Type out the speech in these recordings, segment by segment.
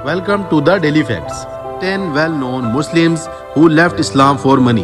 Welcome to the Daily Facts. 10 well-known Muslims who left Islam for money.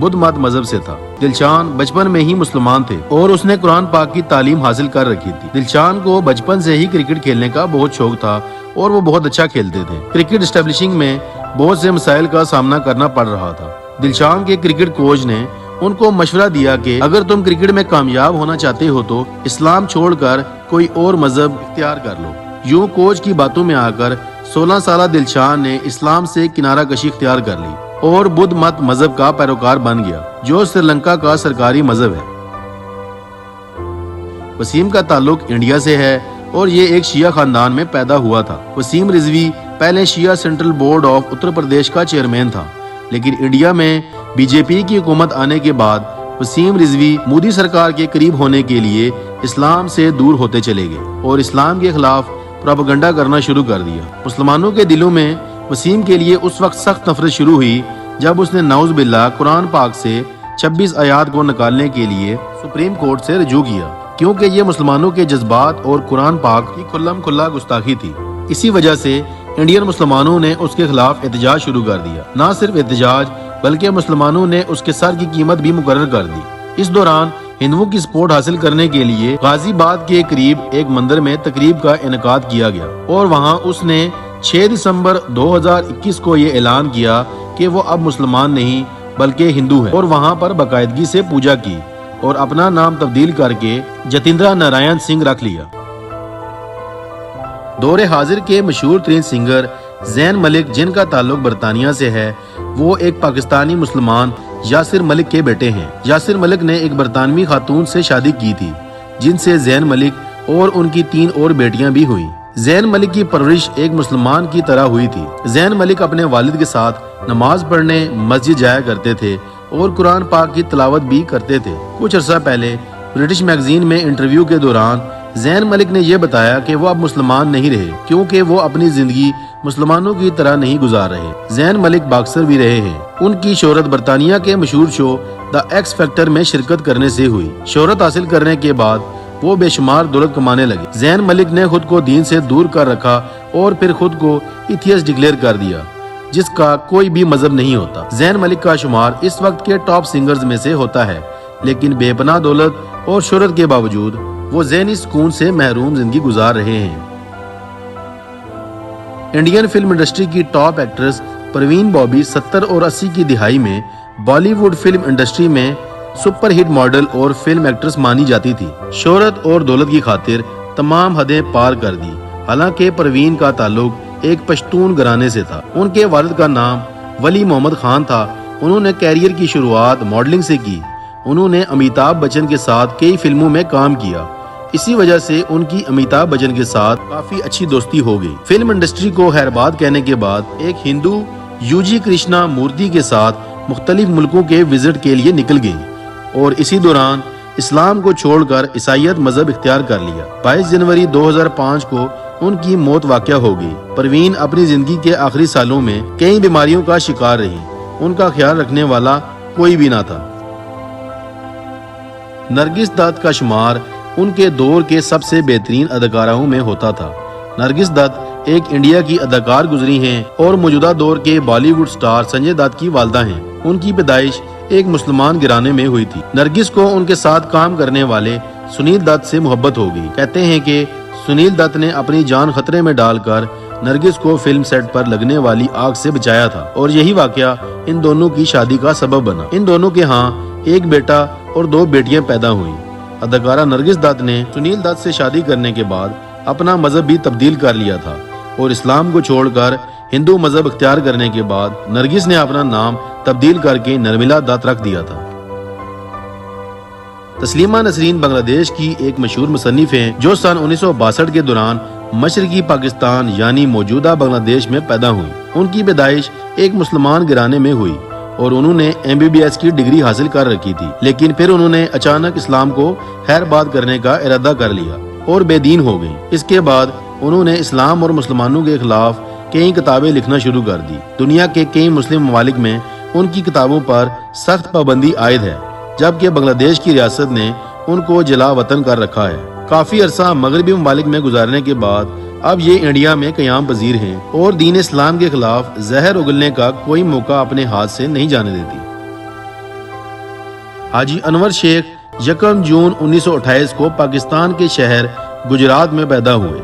بدھ مت مذہب سے تھا۔ دلشان بچپن میں ہی مسلمان تھے اور اس نے قرآن پاک کی تعلیم حاصل کر رکھی تھی۔ دلشان کو بچپن سے ہی کرکٹ کھیلنے کا بہت شوق تھا اور وہ بہت اچھا کھیلتے تھے۔ کرکٹ اسٹیبلشنگ میں بہت سے مسائل کا سامنا کرنا پڑ رہا تھا۔ دلشان کے کرکٹ کوچ نے ان کو مشورہ دیا کہ اگر تم کرکٹ میں کامیاب ہونا چاہتے ہو تو اسلام چھوڑ کر کوئی اور مذہب اختیار کر لو۔ یوں کوچ کی باتوں میں آ کر 16 سالہ دلشان نے اسلام سے کنارہ کشی اختیار کر لی اور بدھ مت مذہب کا پیروکار بن گیا، جو سری لنکا کا سرکاری مذہب ہے۔ وسیم کا تعلق انڈیا سے ہے اور یہ ایک شیعہ خاندان میں پیدا ہوا تھا۔ وسیم رضوی پہلے شیعہ central board of Uttar Pradesh کا چیئرمین تھا، لیکن انڈیا میں بی جے پی کی حکومت آنے کے بعد وسیم رضوی مودی سرکار کے قریب ہونے کے لیے اسلام سے دور ہوتے چلے گئے اور اسلام کے خلاف پروپیگنڈا کرنا شروع کر دیا۔ مسلمانوں کے دلوں میں وسیم کے لیے اس وقت سخت نفرت شروع ہوئی جب اس نے نعوذ باللہ قرآن پاک سے 26 آیات کو نکالنے کے لیے سپریم کورٹ سے رجوع کیا، کیونکہ یہ مسلمانوں کے جذبات اور قرآن پاک کی کھلم کھلا گستاخی تھی۔ اسی وجہ سے انڈین مسلمانوں نے اس کے خلاف احتجاج شروع کر دیا۔ نہ صرف احتجاج بلکہ مسلمانوں نے اس کے سر کی قیمت بھی مقرر کر دی۔ اس دوران ہندوؤں کی سپورٹ حاصل کرنے کے لیے غازی آباد کے قریب ایک مندر میں تقریب کا انعقاد کیا گیا اور وہاں اس نے 6 دسمبر 2021 کو یہ اعلان کیا کہ وہ اب مسلمان نہیں بلکہ ہندو ہے، اور وہاں پر باقاعدگی سے پوجا کی اور اپنا نام تبدیل کر کے جتیندرا نارائن سنگھ رکھ لیا۔ دور حاضر کے مشہور ترین سنگر زین ملک، جن کا تعلق برطانیہ سے ہے، وہ ایک پاکستانی مسلمان یاسر ملک کے بیٹے ہیں۔ یاسر ملک نے ایک برطانوی خاتون سے شادی کی تھی جن سے زین ملک اور ان کی 3 اور بیٹیاں بھی ہوئیں۔ زین ملک کی پرورش ایک مسلمان کی طرح ہوئی تھی۔ زین ملک اپنے والد کے ساتھ نماز پڑھنے مسجد جایا کرتے تھے اور قرآن پاک کی تلاوت بھی کرتے تھے۔ کچھ عرصہ پہلے برٹش میگزین میں انٹرویو کے دوران زین ملک نے یہ بتایا کہ وہ اب مسلمان نہیں رہے کیونکہ وہ اپنی زندگی مسلمانوں کی طرح نہیں گزار رہے۔ زین ملک باکسر بھی رہے ہیں۔ ان کی شہرت برطانیہ کے مشہور شو دا ایکس فیکٹر میں شرکت کرنے سے ہوئی۔ شہرت حاصل کرنے کے بعد وہ بے شمار دولت کمانے لگے۔ زین ملک نے خود کو دین سے دور کر رکھا اور پھر خود کو ایتھیسٹ ڈکلیئر کر دیا، جس کا کوئی بھی مذہب نہیں ہوتا۔ زین ملک کا شمار اس وقت کے ٹاپ سنگرز میں سے ہوتا ہے، لیکن بے پناہ دولت اور شہرت کے باوجود وہ ذہنی سکون سے محروم زندگی گزار رہے ہیں۔ انڈین فلم انڈسٹری کی ٹاپ ایکٹریس پروین بابی 70 اور 80 کی دہائی میں بالی ووڈ فلم انڈسٹری میں سپر ہٹ ماڈل اور فلم ایکٹریس مانی جاتی تھی۔ شہرت اور دولت کی خاطر تمام حدیں پار کر دی۔ حالانکہ پروین کا تعلق ایک پشتون گھرانے سے تھا۔ ان کے والد کا نام ولی محمد خان تھا۔ انہوں نے کیریئر کی شروعات ماڈلنگ سے کی۔ انہوں نے امیتابھ بچن کے ساتھ کئی فلموں میں کام کیا۔ اسی وجہ سے ان کی امیتابھ بچن کے ساتھ کافی اچھی دوستی ہو گئی۔ فلم انڈسٹری کو خیرباد کہنے کے بعد ایک ہندو یو جی کرشنا مورتی کے ساتھ مختلف ملکوں کے وزٹ کے لیے نکل گئی اور اسی دوران اسلام کو چھوڑ کر عیسائیت مذہب اختیار کر لیا۔ 22 جنوری 2005 کو ان کی موت واقع ہو گئی۔ پروین اپنی زندگی کے آخری سالوں میں کئی بیماریوں کا شکار رہی۔ ان کا خیال رکھنے والا کوئی بھی نہ تھا۔ نرگس دت کا شمار ان کے دور کے سب سے بہترین اداکاروں میں ہوتا تھا۔ نرگس دت ایک انڈیا کی اداکار گزری ہیں اور موجودہ دور کے بالی ووڈ سٹار سنجے دت کی والدہ ہیں۔ ان کی پیدائش ایک مسلمان گھرانے میں ہوئی تھی۔ نرگس کو ان کے ساتھ کام کرنے والے سنیل دت سے محبت ہو گئی۔ کہتے ہیں کہ سنیل دت نے اپنی جان خطرے میں ڈال کر نرگس کو فلم سیٹ پر لگنے والی آگ سے بچایا تھا اور یہی واقعہ ان دونوں کی شادی کا سبب بنا۔ ان دونوں کے ہاں ایک بیٹا اور 2 بیٹیاں پیدا ہوئیں۔ اداکارہ نرگس دت نے سنیل دت سے شادی کرنے کے بعد اپنا مذہب بھی تبدیل کر لیا تھا اور اسلام کو چھوڑ کر ہندو مذہب اختیار کرنے کے بعد نرگس نے اپنا نام تبدیل کر کے نرملا دت رکھ دیا تھا۔ تسلیمہ نسرین بنگلہ دیش کی ایک مشہور مصنف ہیں جو سن 1962 کے دوران مشرقی پاکستان یعنی موجودہ بنگلہ دیش میں پیدا ہوئی۔ ان کی پیدائش ایک مسلمان گھرانے میں ہوئی اور انہوں نے MBBS کی ڈگری حاصل کر رکھی تھی، لیکن پھر انہوں نے اچانک اسلام کو خیرباد کرنے کا ارادہ کر لیا اور بے دین ہو گئی۔ اس کے بعد انہوں نے اسلام اور مسلمانوں کے خلاف کئی کتابیں لکھنا شروع کر دی۔ دنیا کے کئی مسلم ممالک میں ان کی کتابوں پر سخت پابندی عائد ہے، جبکہ بنگلہ دیش کی ریاست نے ان کو جلا وطن کر رکھا ہے۔ کافی عرصہ مغربی ممالک میں گزارنے کے بعد اب یہ انڈیا میں قیام پذیر ہیں اور دین اسلام کے خلاف زہر اگلنے کا کوئی موقع اپنے ہاتھ سے نہیں جانے دیتی۔ حاجی انور شیخ 1 جون 1928 کو پاکستان کے شہر گجرات میں پیدا ہوئے۔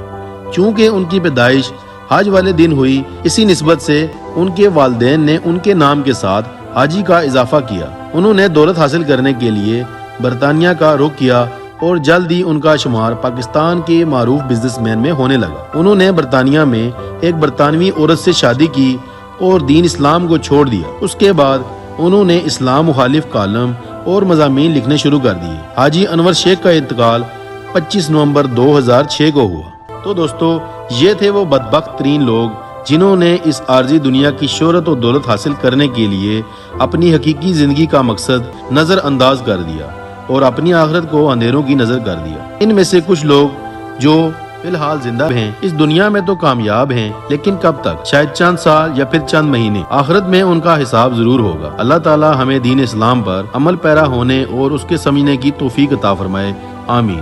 چونکہ ان کی پیدائش حج والے دن ہوئی، اسی نسبت سے ان کے والدین نے ان کے نام کے ساتھ حاجی کا اضافہ کیا۔ انہوں نے دولت حاصل کرنے کے لیے برطانیہ کا رخ کیا اور جلد ہی ان کا شمار پاکستان کے معروف بزنس مین میں ہونے لگا۔ انہوں نے برطانیہ میں ایک برطانوی عورت سے شادی کی اور دین اسلام کو چھوڑ دیا۔ اس کے بعد انہوں نے اسلام مخالف کالم اور مضامین لکھنے شروع کر دیے۔ حاجی انور شیخ کا انتقال 25 نومبر 2006 کو ہوا۔ تو دوستو، یہ تھے وہ بدبخت ترین لوگ جنہوں نے اس عارضی دنیا کی شہرت و دولت حاصل کرنے کے لیے اپنی حقیقی زندگی کا مقصد نظر انداز کر دیا اور اپنی آخرت کو اندھیروں کی نظر کر دیا۔ ان میں سے کچھ لوگ جو فی الحال زندہ ہیں، اس دنیا میں تو کامیاب ہیں، لیکن کب تک؟ شاید چند سال یا پھر چند مہینے۔ آخرت میں ان کا حساب ضرور ہوگا۔ اللہ تعالی ہمیں دین اسلام پر عمل پیرا ہونے اور اس کے سمجھنے کی توفیق عطا فرمائے، آمین۔